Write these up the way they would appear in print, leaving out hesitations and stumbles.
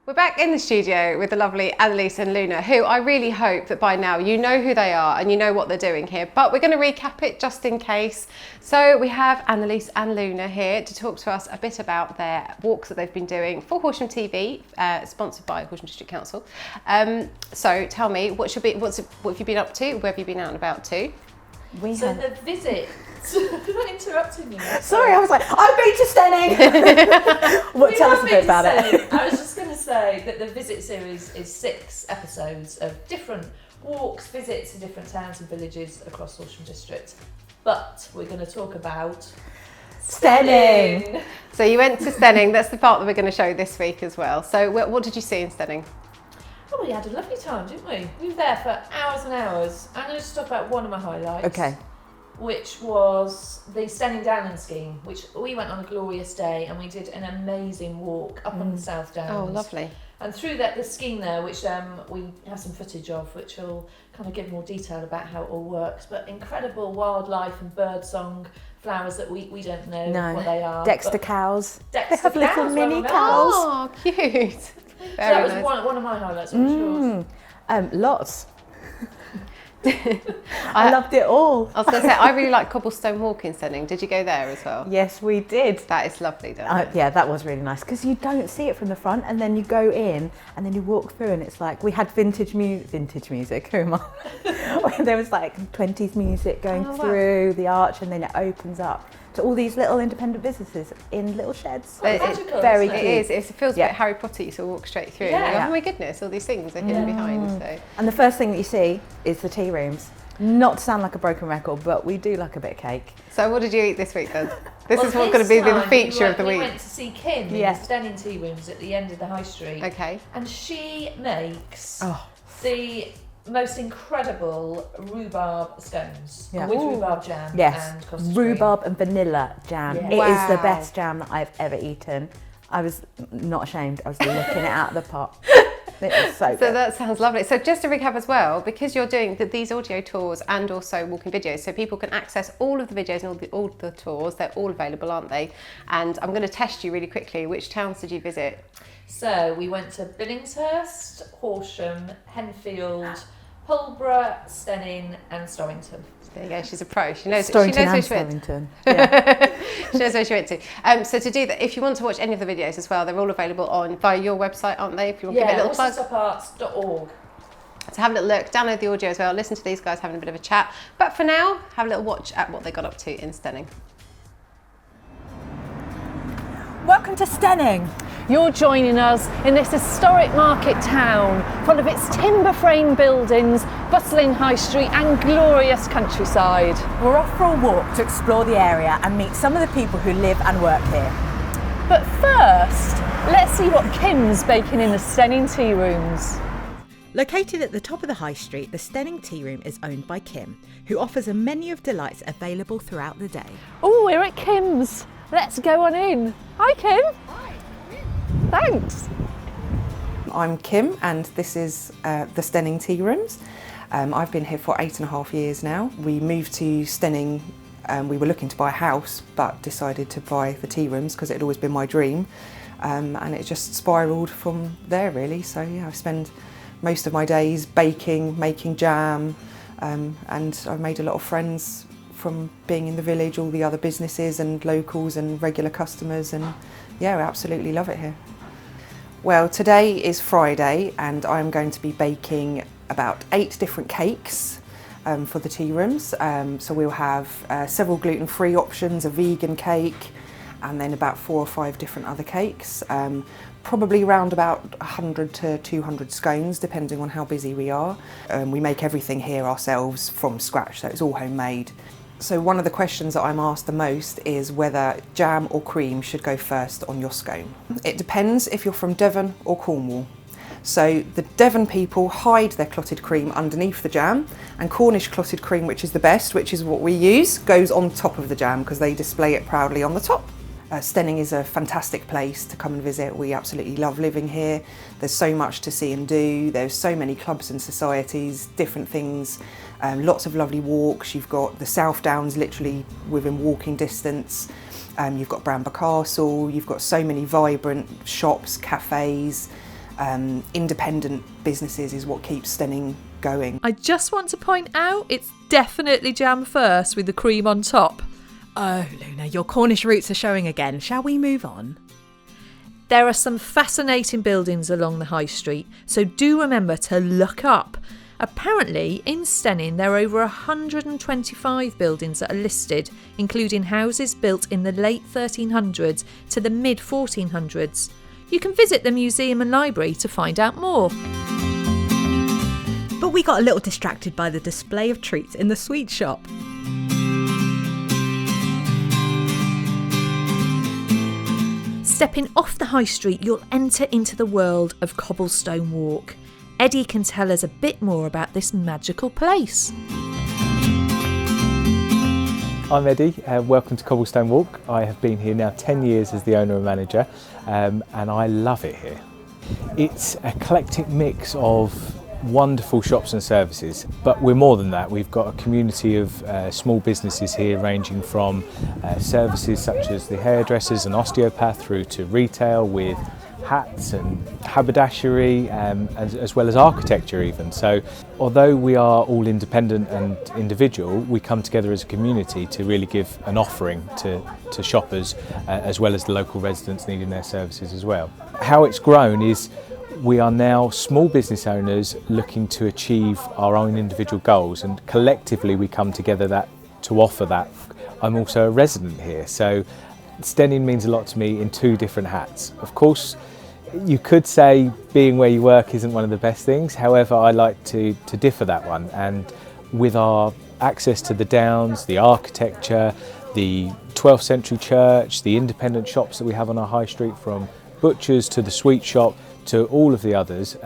We're back in the studio with the lovely Annalees and Luna, who I really hope that by now you know who they are and you know what they're doing here, but we're going to recap it just in case. So we have Annalees and Luna here to talk to us a bit about their walks that they've been doing for Horsham TV, sponsored by Horsham District Council. So tell me, what have you been up to? Where have you been out and about to? The visit. You're interrupting me. Sorry, I was like, I've been to Steyning. Tell us a bit about it. I was just going to say that the visit series is 6 episodes of different walks, visits to different towns and villages across Horsham District. But we're going to talk about Steyning. So you went to Steyning. That's the part that we're going to show this week as well. So what did you see in Steyning? Oh, we had a lovely time, didn't we? We were there for hours and hours. I'm going to just talk about one of my highlights. Okay. Which was the Steyning Downland Scheme, which we went on a glorious day and we did an amazing walk up on the South Downs. Oh, lovely. And through the scheme there, which we have some footage of, which will kind of give more detail about how it all works. But incredible wildlife and bird song, flowers that we don't know what they are. Dexter cows. Dexter they have cows, little mini cows. Oh, cute. So that was one of my highlights. What was yours? Lots. I loved it all. I was going to say, I really like Cobblestone Walk in Steyning. Did you go there as well? Yes, we did. That is lovely, though. Yeah, that was really nice because you don't see it from the front, and then you go in, and then you walk through, and it's like we had vintage music. Who am I? There was like 20s music going through the arch, and then it opens up to all these little independent businesses in little sheds. It's very cute. It is. It feels a bit Harry Potter. You sort of walk straight through. Yeah. And you go, oh my goodness, all these things are hidden behind. So. And the first thing that you see is the tea rooms. Not to sound like a broken record, but we do like a bit of cake. So what did you eat this week then? This is what's going to be the feature of the week. We went to see Kim in the Steyning Tea Rooms at the end of the High Street. Okay. And she makes the most incredible rhubarb scones with rhubarb jam and custard rhubarb cream. And vanilla jam. Yeah. It is the best jam that I've ever eaten. I was not ashamed. I was looking it out of the pot. It was so good. So that sounds lovely. So just to recap as well, because you're doing these audio tours and also walking videos, so people can access all of the videos and all the tours. They're all available, aren't they? And I'm going to test you really quickly. Which towns did you visit? So we went to Billingshurst, Horsham, Henfield, Pulborough, Steyning and Storrington. There you go, she's a pro. She knows, Storrington she knows where and she went. Storrington. Yeah. She knows where she went to. So to do that, if you want to watch any of the videos as well, they're all available via your website, aren't they? If you want to give it a little plug. Whistlestop So have a little look, download the audio as well, listen to these guys having a bit of a chat. But for now, have a little watch at what they got up to in Steyning. Welcome to Steyning. You're joining us in this historic market town, full of its timber frame buildings, bustling high street and glorious countryside. We're off for a walk to explore the area and meet some of the people who live and work here. But first, let's see what Kim's baking in the Steyning Tea Rooms. Located at the top of the high street, the Steyning Tea Room is owned by Kim, who offers a menu of delights available throughout the day. Oh, we're at Kim's. Let's go on in. Hi, Kim. Hi. Thanks. I'm Kim and this is the Steyning Tea Rooms. I've been here for 8.5 years now. We moved to Steyning, we were looking to buy a house but decided to buy the tea rooms because it had always been my dream, and it just spiralled from there really. So yeah, I spend most of my days baking, making jam, and I've made a lot of friends from being in the village, all the other businesses and locals and regular customers, and yeah, I absolutely love it here. Well, today is Friday and I'm going to be baking about 8 different cakes for the tea rooms. So we'll have several gluten-free options, a vegan cake, and then about 4 or 5 different other cakes. Probably around about 100 to 200 scones, depending on how busy we are. We make everything here ourselves from scratch, so it's all homemade. So one of the questions that I'm asked the most is whether jam or cream should go first on your scone. It depends if you're from Devon or Cornwall. So the Devon people hide their clotted cream underneath the jam, and Cornish clotted cream, which is the best, which is what we use, goes on top of the jam because they display it proudly on the top. Steyning is a fantastic place to come and visit. We absolutely love living here. There's so much to see and do. There's so many clubs and societies, different things, lots of lovely walks. You've got the South Downs literally within walking distance. You've got Bramber Castle. You've got so many vibrant shops, cafes. independent businesses is what keeps Steyning going. I just want to point out it's definitely jam first with the cream on top. Oh, Luna, your Cornish roots are showing again. Shall we move on? There are some fascinating buildings along the high street, so do remember to look up. Apparently, in Steyning there are over 125 buildings that are listed, including houses built in the late 1300s to the mid 1400s. You can visit the museum and library to find out more. But we got a little distracted by the display of treats in the sweet shop. Stepping off the high street, you'll enter into the world of Cobblestone Walk. Eddie can tell us a bit more about this magical place. I'm Eddie, welcome to Cobblestone Walk. I have been here now 10 years as the owner and manager, and I love it here. It's an eclectic mix of wonderful shops and services, but we're more than that. We've got a community of small businesses here, ranging from services such as the hairdressers and osteopath through to retail with hats and haberdashery, as well as architecture even. So although we are all independent and individual, we come together as a community to really give an offering to shoppers, as well as the local residents needing their services as well. How it's grown is we are now small business owners looking to achieve our own individual goals, and collectively we come together to offer that. I'm also a resident here, so Steyning means a lot to me in two different hats. Of course, you could say being where you work isn't one of the best things. However, I like to differ that one, and with our access to the Downs, the architecture, the 12th century church, the independent shops that we have on our high street, from butchers to the sweet shop to all of the others,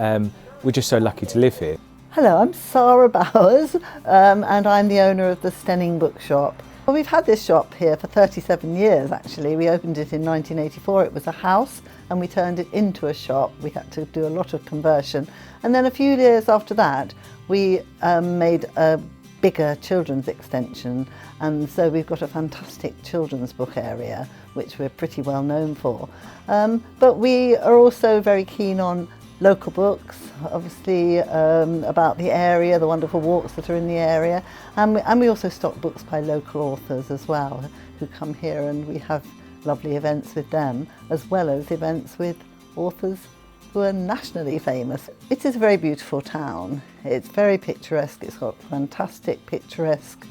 we're just so lucky to live here. Hello, I'm SARA Bowers, and I'm the owner of the Steyning Bookshop. Well, we've had this shop here for 37 years actually. We opened it in 1984. It was a house and we turned it into a shop. We had to do a lot of conversion. And then a few years after that, we made a bigger children's extension. And so we've got a fantastic children's book area, which we're pretty well known for. But we are also very keen on local books, obviously about the area, the wonderful walks that are in the area, and we also stock books by local authors as well, who come here, and we have lovely events with them, as well as events with authors who are nationally famous. It is a very beautiful town. It's very picturesque. It's got fantastic picturesque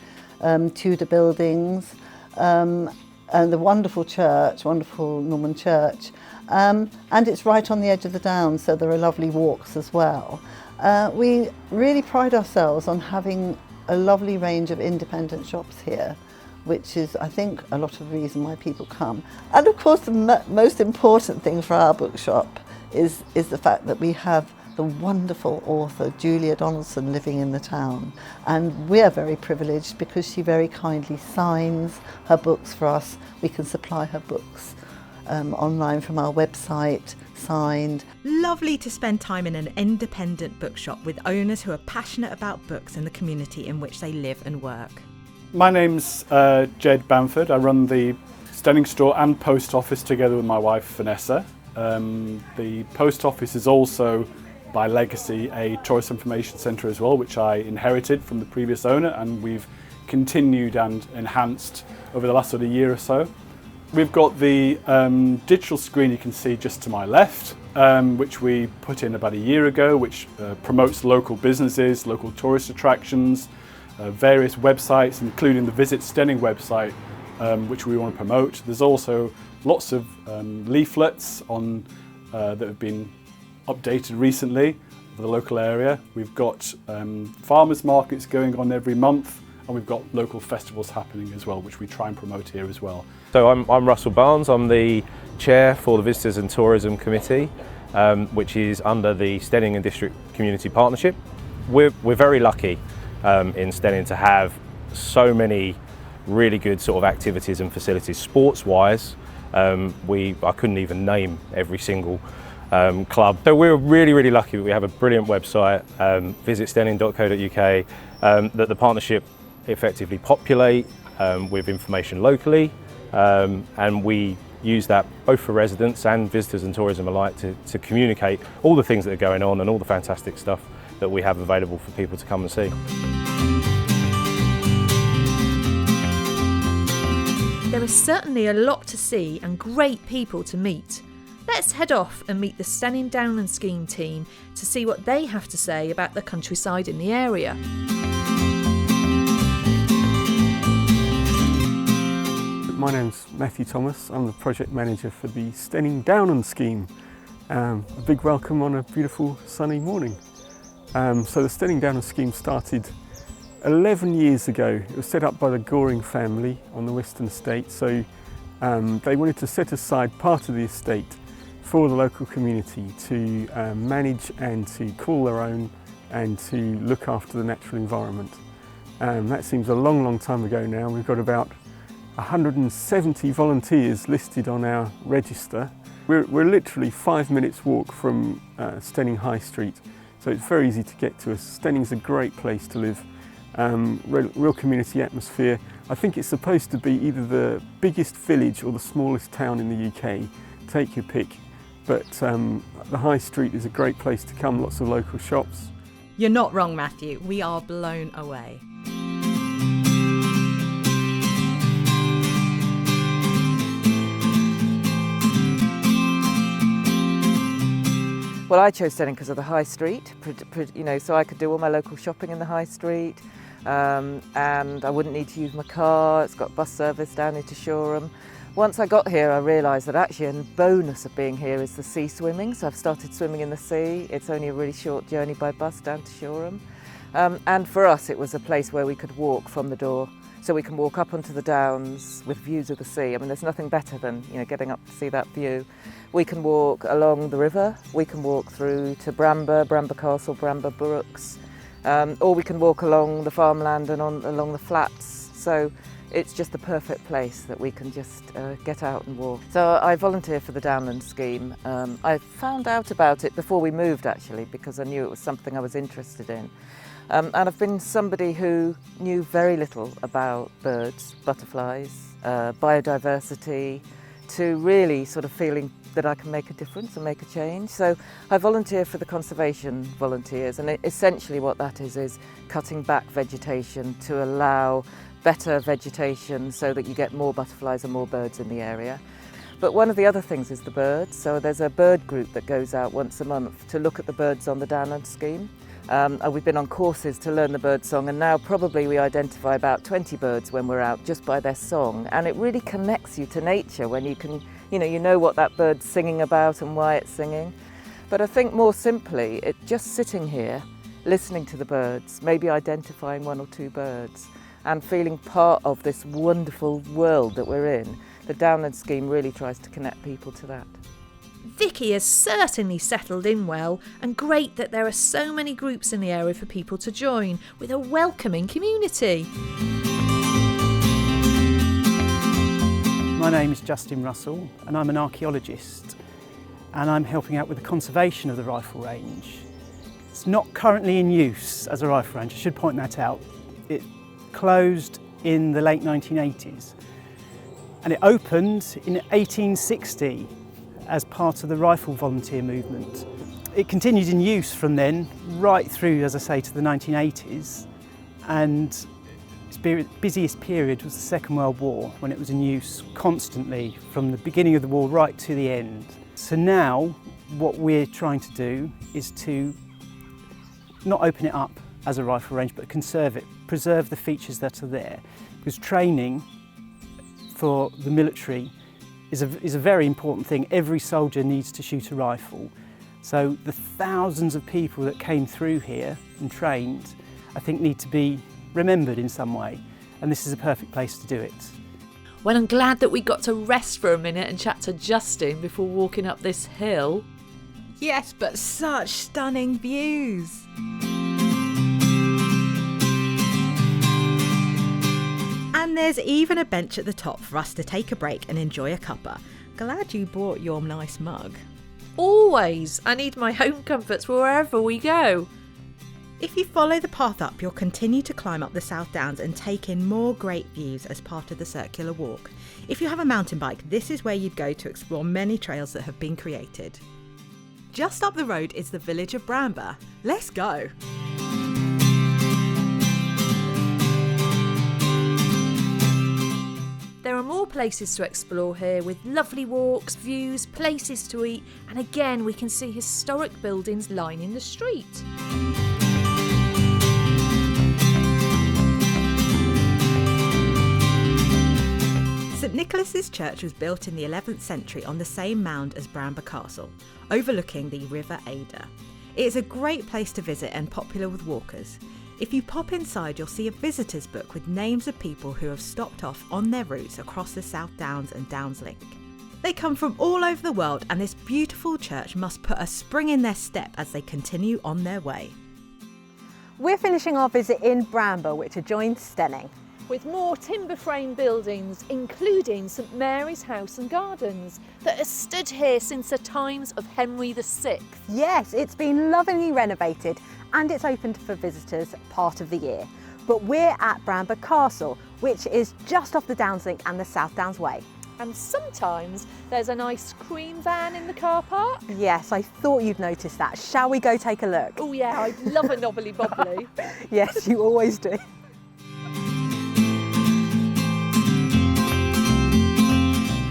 Tudor buildings, and the wonderful church, wonderful Norman church. And it's right on the edge of the Downs, so there are lovely walks as well. We really pride ourselves on having a lovely range of independent shops here, which is, I think, a lot of the reason why people come. And of course, the most important thing for our bookshop is the fact that we have the wonderful author Julia Donaldson living in the town. And we're very privileged because she very kindly signs her books for us. We can supply her books online from our website, signed. Lovely to spend time in an independent bookshop with owners who are passionate about books and the community in which they live and work. My name's Jed Bamford. I run the Steyning store and post office together with my wife Vanessa. The post office is also, by legacy, a tourist information centre as well, which I inherited from the previous owner, and we've continued and enhanced over the last sort of year or so. We've got the digital screen you can see just to my left, which we put in about a year ago, which promotes local businesses, local tourist attractions, various websites, including the Visit Steyning website, which we want to promote. There's also lots of leaflets on that have been updated recently for the local area. We've got farmers markets going on every month, and we've got local festivals happening as well, which we try and promote here as well. So I'm Russell Barnes. I'm the chair for the Visitors and Tourism Committee, which is under the Steyning and District Community Partnership. We're very lucky in Steyning to have so many really good sort of activities and facilities. Sports-wise, I couldn't even name every single club. So we're really lucky that we have a brilliant website, visitsteyning.co.uk, that the partnership effectively populate with information locally, and we use that both for residents and visitors and tourism alike to communicate all the things that are going on and all the fantastic stuff that we have available for people to come and see. There is certainly a lot to see and great people to meet. Let's head off and meet the Steyning Downland Scheme team to see what they have to say about the countryside in the area. My name's Matthew Thomas. I'm the project manager for the Steyning Downland Scheme. A big welcome on a beautiful sunny morning. So the Steyning Downland Scheme started 11 years ago. It was set up by the Goring family on the Western Estate. So they wanted to set aside part of the estate for the local community to manage and to call their own and to look after the natural environment. That seems a long, long time ago now. We've got about 170 volunteers listed on our register. We're literally 5 minutes walk from Steyning High Street, so it's very easy to get to us. Steyning's a great place to live, real community atmosphere. I think it's supposed to be either the biggest village or the smallest town in the UK, take your pick. But the High Street is a great place to come, lots of local shops. You're not wrong, Matthew. We are blown away. Well, I chose Steyning because of the High Street, so I could do all my local shopping in the High Street, and I wouldn't need to use my car. It's got bus service down into Shoreham. Once I got here, I realised that actually a bonus of being here is the sea swimming. So I've started swimming in the sea. It's only a really short journey by bus down to Shoreham. And for us, it was a place where we could walk from the door. So we can walk up onto the downs with views of the sea. I mean, there's nothing better than getting up to see that view. We can walk along the river. We can walk through to Bramber Castle, Bramber Burrocks, or we can walk along the farmland and along the flats. So it's just the perfect place that we can just get out and walk. So I volunteer for the Downland Scheme. I found out about it before we moved, actually, because I knew it was something I was interested in. And I've been somebody who knew very little about birds, butterflies, biodiversity, to really sort of feeling that I can make a difference and make a change. So I volunteer for the conservation volunteers, and essentially what that is cutting back vegetation to allow better vegetation so that you get more butterflies and more birds in the area. But one of the other things is the birds. So there's a bird group that goes out once a month to look at the birds on the Downland Scheme. We've been on courses to learn the bird song, and now probably we identify about 20 birds when we're out just by their song, and it really connects you to nature when you can, you know what that bird's singing about and why it's singing. But I think more simply, it just sitting here, listening to the birds, maybe identifying one or two birds, and feeling part of this wonderful world that we're in. The Downland Scheme really tries to connect people to that. Vicky has certainly settled in well, and great that there are so many groups in the area for people to join, with a welcoming community. My name is Justin Russell, and I'm an archaeologist, and I'm helping out with the conservation of the rifle range. It's not currently in use as a rifle range, I should point that out. It closed in the late 1980s, and it opened in 1860 as part of the rifle volunteer movement. It continued in use from then right through, as I say, to the 1980s, and its busiest period was the Second World War, when it was in use constantly from the beginning of the war right to the end. So now what we're trying to do is to not open it up as a rifle range, but conserve it, preserve the features that are there, because training for the military is a very important thing. Every soldier needs to shoot a rifle. So the thousands of people that came through here and trained, I think need to be remembered in some way, and this is a perfect place to do it. Well, I'm glad that we got to rest for a minute and chat to Justin before walking up this hill. Yes, but such stunning views. And there's even a bench at the top for us to take a break and enjoy a cuppa. Glad you brought your nice mug. Always! I need my home comforts wherever we go. If you follow the path up, you'll continue to climb up the South Downs and take in more great views as part of the circular walk. If you have a mountain bike, this is where you'd go to explore many trails that have been created. Just up the road is the village of Bramber. Let's go! There are more places to explore here with lovely walks, views, places to eat, and again we can see historic buildings lining the street. St Nicholas's Church was built in the 11th century on the same mound as Bramber Castle, overlooking the River Adur. It is a great place to visit and popular with walkers. If you pop inside, you'll see a visitor's book with names of people who have stopped off on their routes across the South Downs and Downs Link. They come from all over the world, and this beautiful church must put a spring in their step as they continue on their way. We're finishing our visit in Bramber, which adjoins Steyning. With more timber frame buildings, including St Mary's House and Gardens, that has stood here since the times of Henry VI. Yes, it's been lovingly renovated and it's opened for visitors part of the year. But we're at Bramber Castle, which is just off the Downs Link and the South Downs Way. And sometimes there's an ice cream van in the car park. Yes, I thought you'd noticed that. Shall we go take a look? Oh yeah, I'd love a knobbly bobbly. Yes, you always do.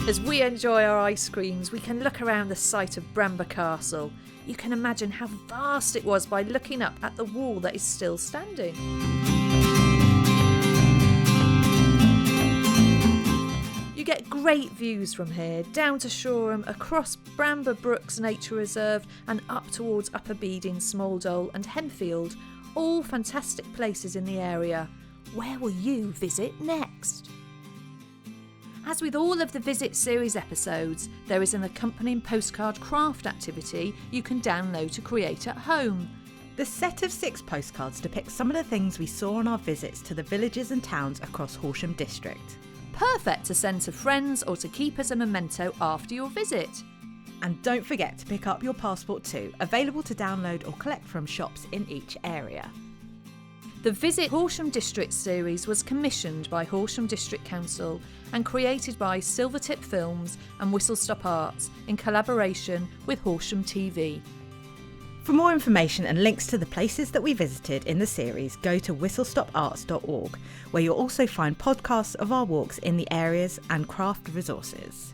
As we enjoy our ice creams, we can look around the site of Bramber Castle. You can imagine how vast it was by looking up at the wall that is still standing. You get great views from here, down to Shoreham, across Bramber Brooks Nature Reserve and up towards Upper Beeding, Smoldole and Henfield. All fantastic places in the area. Where will you visit next? As with all of the Visit series episodes, there is an accompanying postcard craft activity you can download to create at home. The set of 6 postcards depicts some of the things we saw on our visits to the villages and towns across Horsham district. Perfect to send to friends or to keep as a memento after your visit. And don't forget to pick up your passport too, available to download or collect from shops in each area. The Visit Horsham District series was commissioned by Horsham District Council and created by Silvertip Films and Whistlestop Arts in collaboration with Horsham TV. For more information and links to the places that we visited in the series, go to whistlestoparts.org, where you'll also find podcasts of our walks in the areas and craft resources.